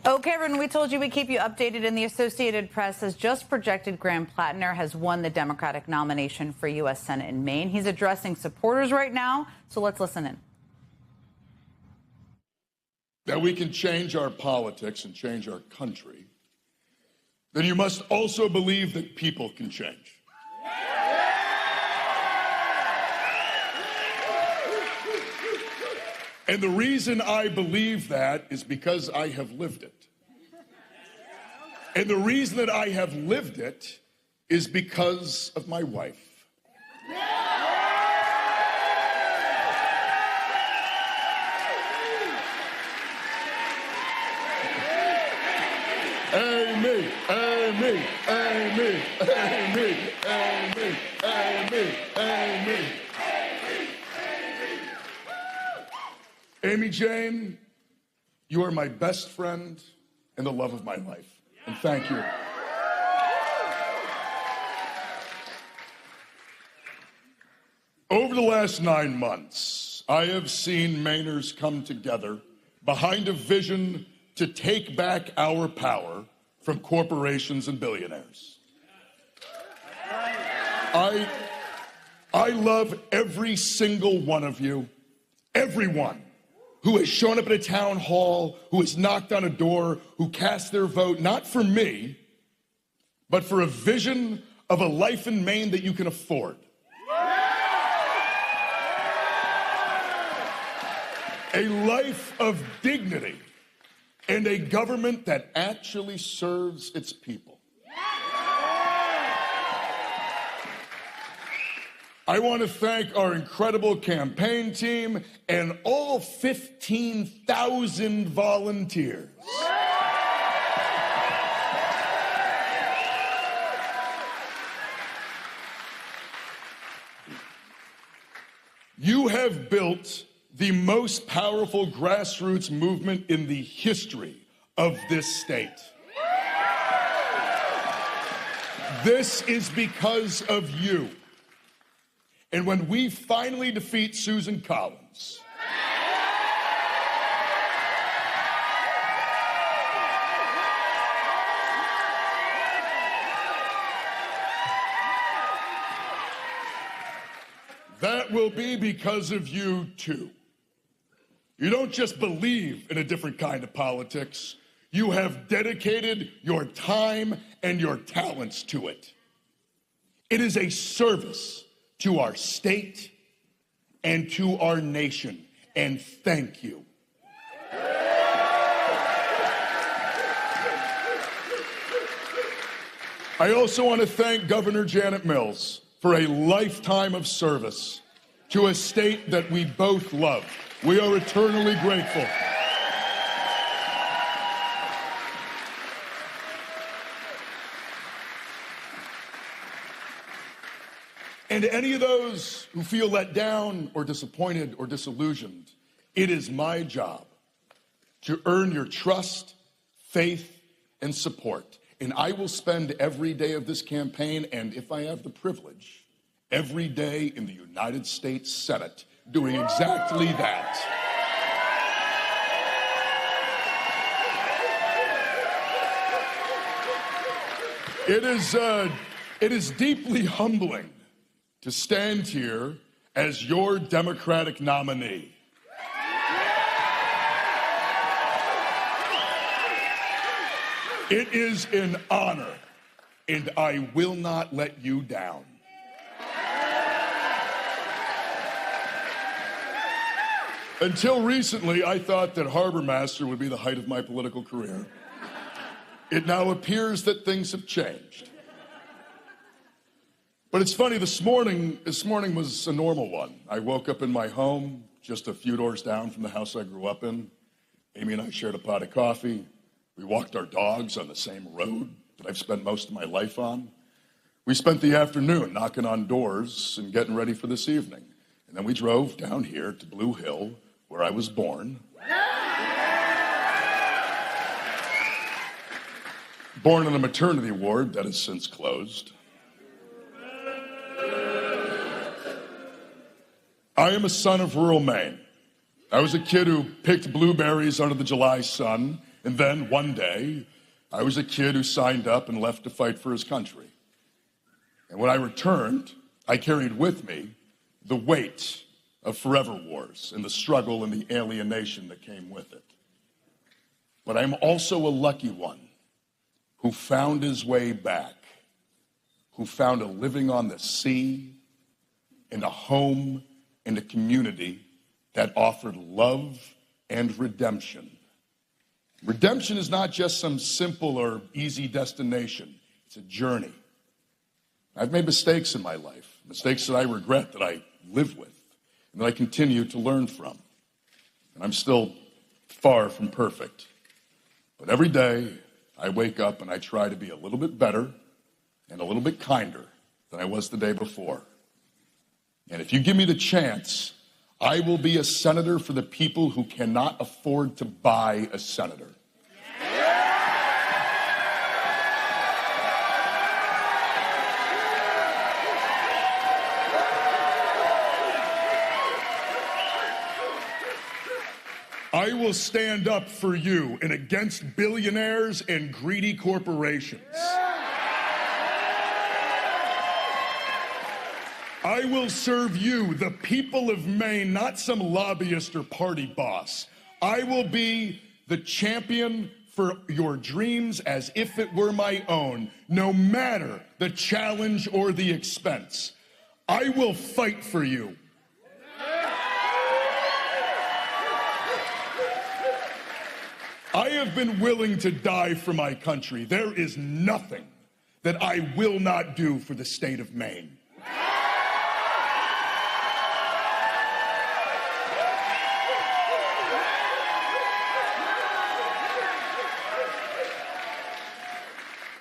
Okay, everyone, we told you we'd keep you updated, and the Associated Press has just projected Graham Platner has won the Democratic nomination for U.S. Senate in Maine. He's addressing supporters right now, so let's listen in. That we can change our politics and change our country, then you must also believe that people can change. And the reason I believe that is because I have lived it. And the reason that I have lived it is because of my wife. Amy, Amy, Amy, Amy, Amy, Amy, Amy. Amy Jane, you are my best friend and the love of my life. And thank you. Over the last 9 months, I have seen Mainers come together behind a vision to take back our power from corporations and billionaires. I love every single one of you, everyone who has shown up at a town hall, who has knocked on a door, who cast their vote, not for me, but for a vision of a life in Maine that you can afford. A life of dignity and a government that actually serves its people. I want to thank our incredible campaign team and all 15,000 volunteers. You have built the most powerful grassroots movement in the history of this state. This is because of you. And when we finally defeat Susan Collins, that will be because of you too. You don't just believe in a different kind of politics, you have dedicated your time and your talents to it. It is a service to our state and to our nation, and thank you. I also want to thank Governor Janet Mills for a lifetime of service to a state that we both love. We are eternally grateful. And to any of those who feel let down or disappointed or disillusioned, it is my job to earn your trust, faith, and support. And I will spend every day of this campaign, and if I have the privilege, every day in the United States Senate doing exactly that. It is deeply humbling to stand here as your Democratic nominee. It is an honor, and I will not let you down. Until recently, I thought that harbor master would be the height of my political career. It now appears that things have changed. But it's funny, this morning was a normal one. I woke up in my home, just a few doors down from the house I grew up in. Amy and I shared a pot of coffee. We walked our dogs on the same road that I've spent most of my life on. We spent the afternoon knocking on doors and getting ready for this evening. And then we drove down here to Blue Hill, where I was born. Born in a maternity ward that has since closed. I am a son of rural Maine. I was a kid who picked blueberries under the July sun And then one day, I was a kid who signed up and left to fight for his country. And when I returned, I carried with me the weight of forever wars and the struggle and the alienation that came with it. But I'm also a lucky one who found his way back, who found a living on the sea and a home and a community that offered love and redemption. Redemption is not just some simple or easy destination. It's a journey. I've made mistakes in my life, mistakes that I regret, that I live with, and that I continue to learn from. And I'm still far from perfect. But every day, I wake up and I try to be a little bit better and a little bit kinder than I was the day before. And if you give me the chance, I will be a senator for the people who cannot afford to buy a senator. I will stand up for you and against billionaires and greedy corporations. I will serve you, the people of Maine, not some lobbyist or party boss. I will be the champion for your dreams as if it were my own, no matter the challenge or the expense. I will fight for you. I have been willing to die for my country. There is nothing that I will not do for the state of Maine.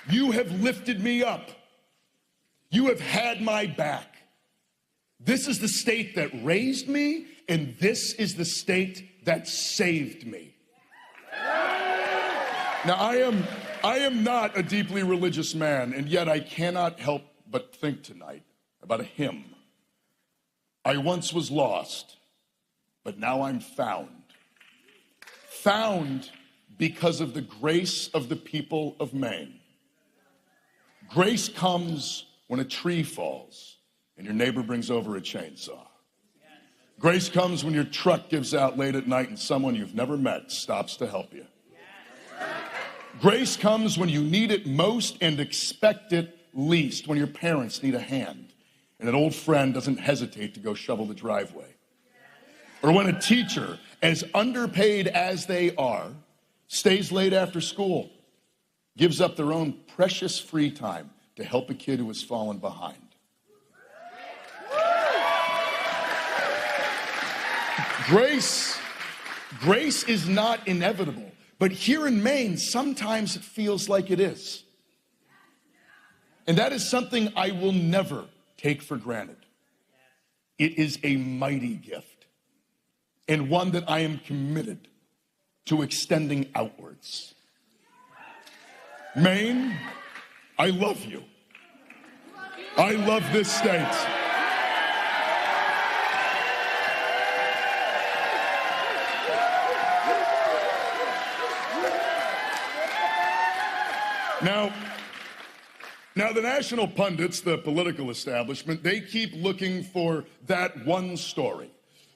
You have lifted me up. You have had my back. This is the state that raised me, and this is the state that saved me. Now, I am not a deeply religious man, and yet I cannot help but think tonight about a hymn. I once was lost, but now I'm found. Found because of the grace of the people of Maine. Grace comes when a tree falls and your neighbor brings over a chainsaw. Grace comes when your truck gives out late at night and someone you've never met stops to help you. Grace comes when you need it most and expect it least, when your parents need a hand and an old friend doesn't hesitate to go shovel the driveway. Or when a teacher, as underpaid as they are, stays late after school, gives up their own precious free time to help a kid who has fallen behind. Grace is not inevitable, but here in Maine, sometimes it feels like it is. And that is something I will never take for granted. It is a mighty gift, and one that I am committed to extending outwards. Maine, I love you. I love this state. Now the national pundits, the political establishment, they keep looking for that one story,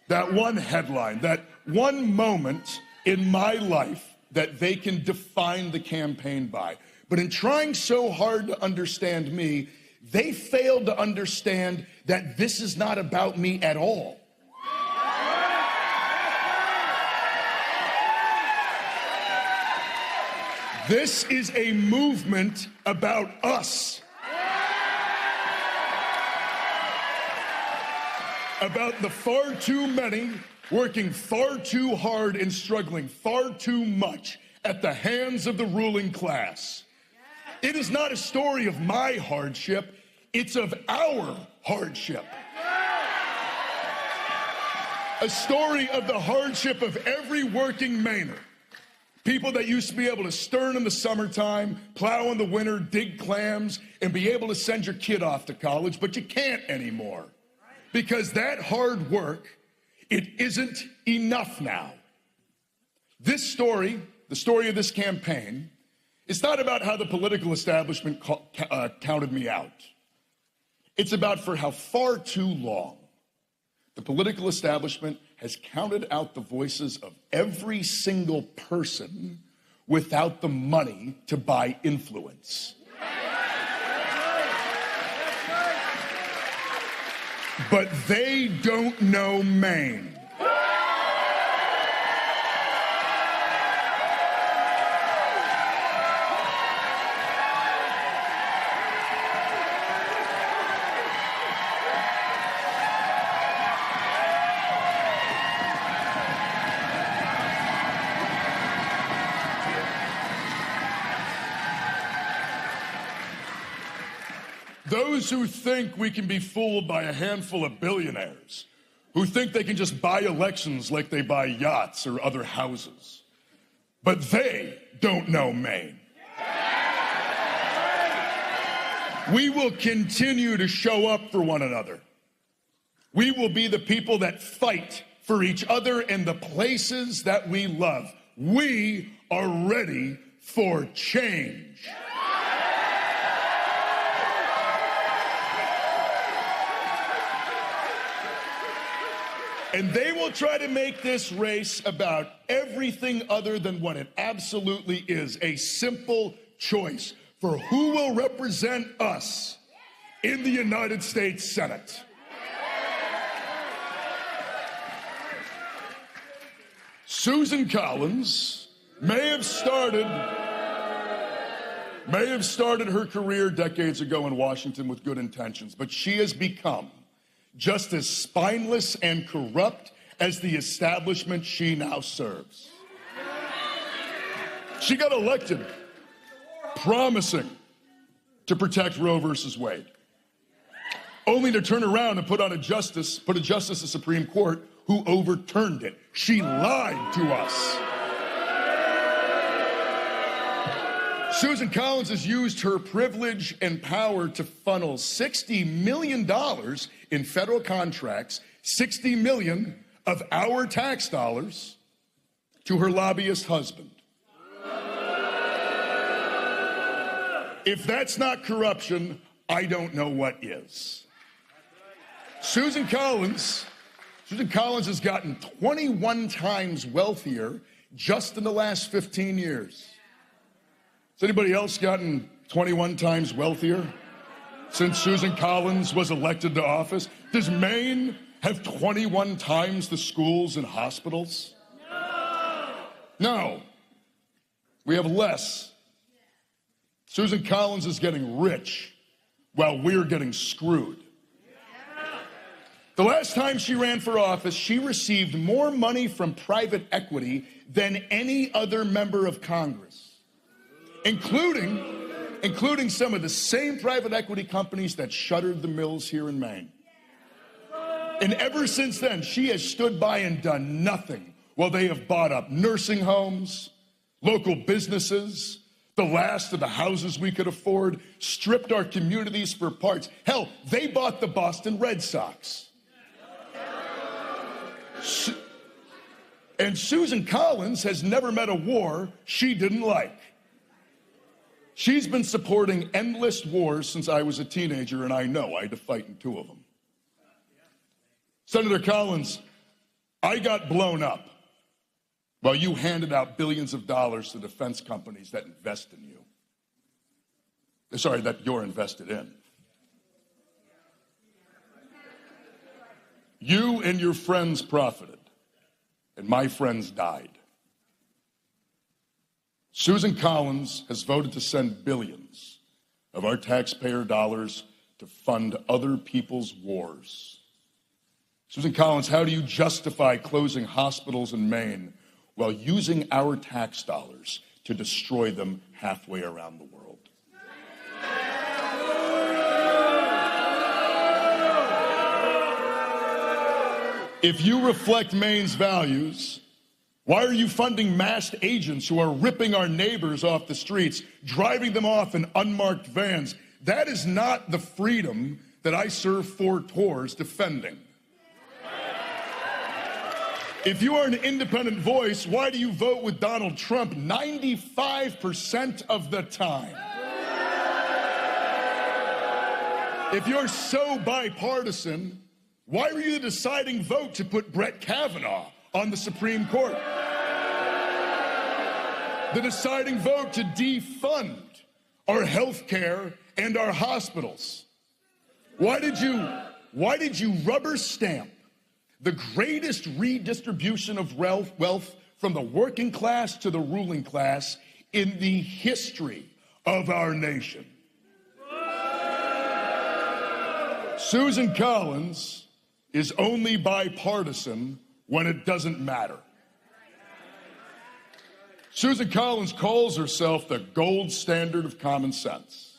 that one headline, that one moment in my life that they can define the campaign by. But in trying so hard to understand me, they failed to understand that this is not about me at all. This is a movement about us. About the far too many working far too hard and struggling far too much at the hands of the ruling class. It is not a story of my hardship, it's of our hardship. A story of the hardship of every working Mainer. People that used to be able to stern in the summertime, plow in the winter, dig clams, and be able to send your kid off to college, but you can't anymore. Because that hard work, it isn't enough now. This story the story of this campaign, is not about how the political establishment counted me out. It's about for how far too long the political establishment has counted out the voices of every single person without the money to buy influence. But they don't know Maine. Those who think we can be fooled by a handful of billionaires, who think they can just buy elections like they buy yachts or other houses. But they don't know Maine. We will continue to show up for one another. We will be the people that fight for each other in the places that we love. We are ready for change. And they will try to make this race about everything other than what it absolutely is, a simple choice for who will represent us in the United States Senate. Susan Collins may have started her career decades ago in Washington with good intentions, but she has become just as spineless and corrupt as the establishment she now serves. She got elected promising to protect Roe versus Wade, only to turn around and put a justice of the Supreme Court who overturned it. She lied to us. Susan Collins has used her privilege and power to funnel $60 million in federal contracts, $60 million of our tax dollars, to her lobbyist husband. If that's not corruption, I don't know what is. Susan Collins has gotten 21 times wealthier just in the last 15 years. Has anybody else gotten 21 times wealthier since Susan Collins was elected to office? Does Maine have 21 times the schools and hospitals? No. We have less. Susan Collins is getting rich while we're getting screwed. The last time she ran for office, she received more money from private equity than any other member of Congress, including some of the same private equity companies that shuttered the mills here in Maine. And ever since then, she has stood by and done nothing while they have bought up nursing homes, local businesses, the last of the houses we could afford, stripped our communities for parts. Hell, they bought the Boston Red Sox. And Susan Collins has never met a war she didn't like. She's been supporting endless wars since I was a teenager, and I know I had to fight in 2 of them. Senator Collins, I got blown up while you handed out billions of dollars to defense companies that invest in you. Sorry, that you're invested in. You and your friends profited, and my friends died. Susan Collins has voted to send billions of our taxpayer dollars to fund other people's wars. Susan Collins, how do you justify closing hospitals in Maine while using our tax dollars to destroy them halfway around the world? If you reflect Maine's values, why are you funding masked agents who are ripping our neighbors off the streets, driving them off in unmarked vans? That is not the freedom that I served 4 tours defending. If you are an independent voice, why do you vote with Donald Trump 95% of the time? If you're so bipartisan, why were you the deciding vote to put Brett Kavanaugh on the Supreme Court? The deciding vote to defund our health care and our hospitals. Why did you rubber stamp the greatest redistribution of wealth from the working class to the ruling class in the history of our nation? Susan Collins is only bipartisan when it doesn't matter. Susan Collins calls herself the gold standard of common sense.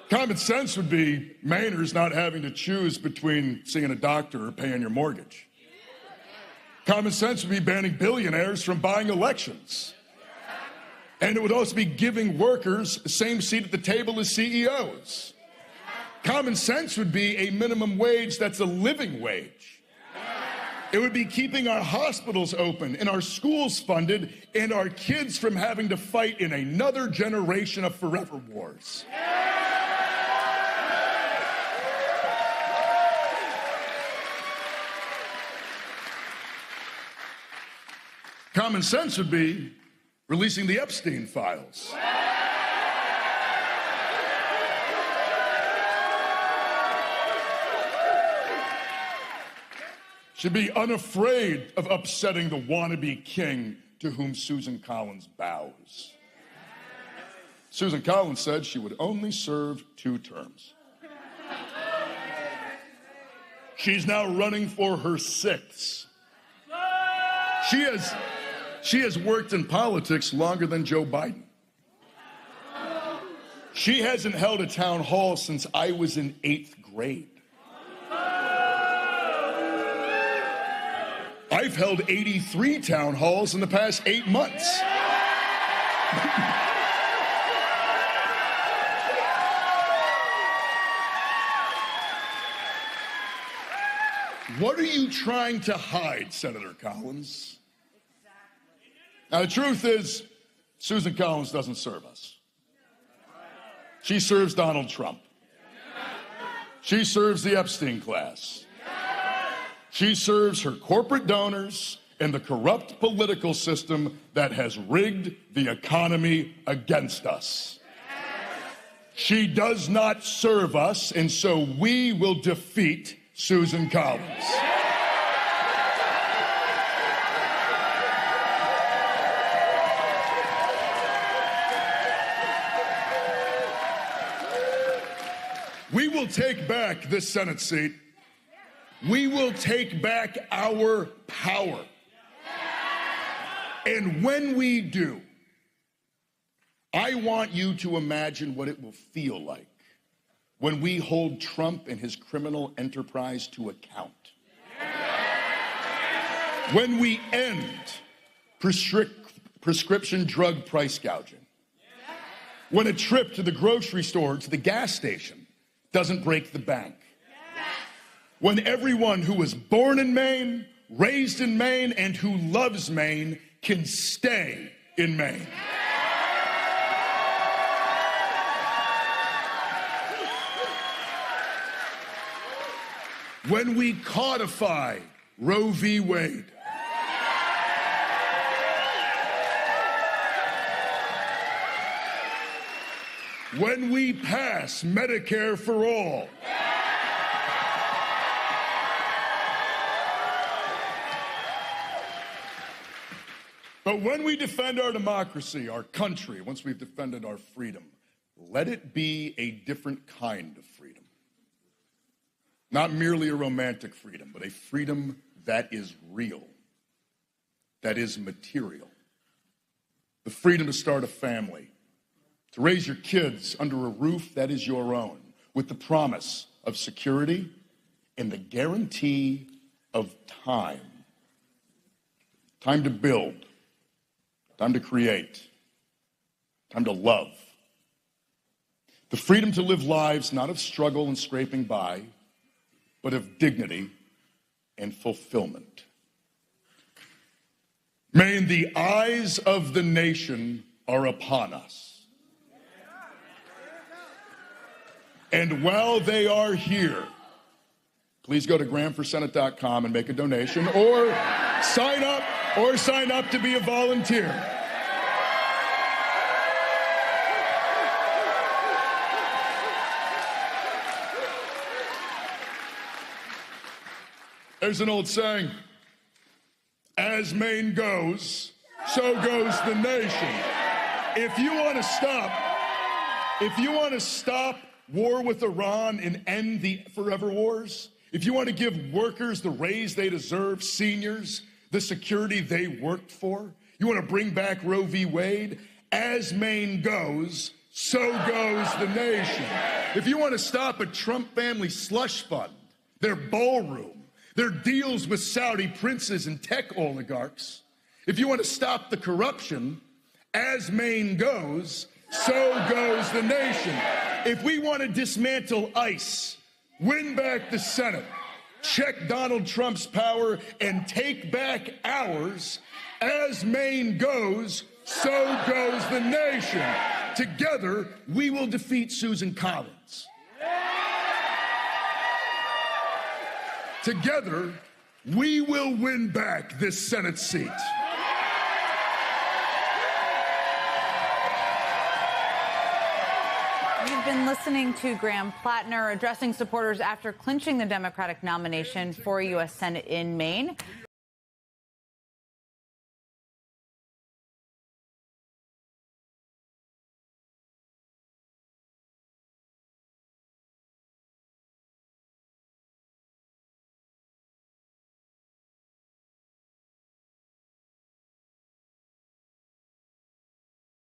Common sense would be Mainers not having to choose between seeing a doctor or paying your mortgage. Common sense would be banning billionaires from buying elections. And it would also be giving workers the same seat at the table as CEOs. Common sense would be a minimum wage that's a living wage. It would be keeping our hospitals open and our schools funded and our kids from having to fight in another generation of forever wars. Common sense would be releasing the Epstein files. Should be unafraid of upsetting the wannabe king to whom Susan Collins bows. Susan Collins said she would only serve 2 terms. She's now running for her 6th. She has worked in politics longer than Joe Biden. She hasn't held a town hall since I was in 8th grade. I've held 83 town halls in the past 8 months. What are you trying to hide, Senator Collins? Now, the truth is, Susan Collins doesn't serve us. She serves Donald Trump. She serves the Epstein class. She serves her corporate donors and the corrupt political system that has rigged the economy against us. She does not serve us, and so we will defeat Susan Collins. We will take back this Senate seat. We will take back our power. And when we do, I want you to imagine what it will feel like when we hold Trump and his criminal enterprise to account. When we end prescription drug price gouging. When a trip to the grocery store, to the gas station, doesn't break the bank. When everyone who was born in Maine, raised in Maine, and who loves Maine can stay in Maine. When we codify Roe v. Wade. When we pass Medicare for all. But when we defend our democracy, our country, once we've defended our freedom, let it be a different kind of freedom. Not merely a romantic freedom, but a freedom that is real, that is material. The freedom to start a family, to raise your kids under a roof that is your own, with the promise of security and the guarantee of time. Time to build. Time to create, time to love. The freedom to live lives not of struggle and scraping by, but of dignity and fulfillment. Maine, the eyes of the nation are upon us. And while they are here, please go to grahamforsenate.com and make a donation or sign up to be a volunteer. There's an old saying, as Maine goes, so goes the nation. If you want to stop war with Iran and end the forever wars, if you want to give workers the raise they deserve, seniors the security they worked for, you want to bring back Roe v. Wade, as Maine goes, so goes the nation. If you want to stop a Trump family slush fund, their ballroom, their deals with Saudi princes and tech oligarchs, if you want to stop the corruption, as Maine goes, so goes the nation. If we want to dismantle ICE, win back the Senate, check Donald Trump's power, and take back ours, as Maine goes, so goes the nation. Together, we will defeat Susan Collins. Together, we will win back this Senate seat. You've been listening to Graham Platner addressing supporters after clinching the Democratic nomination for U.S. Senate in Maine.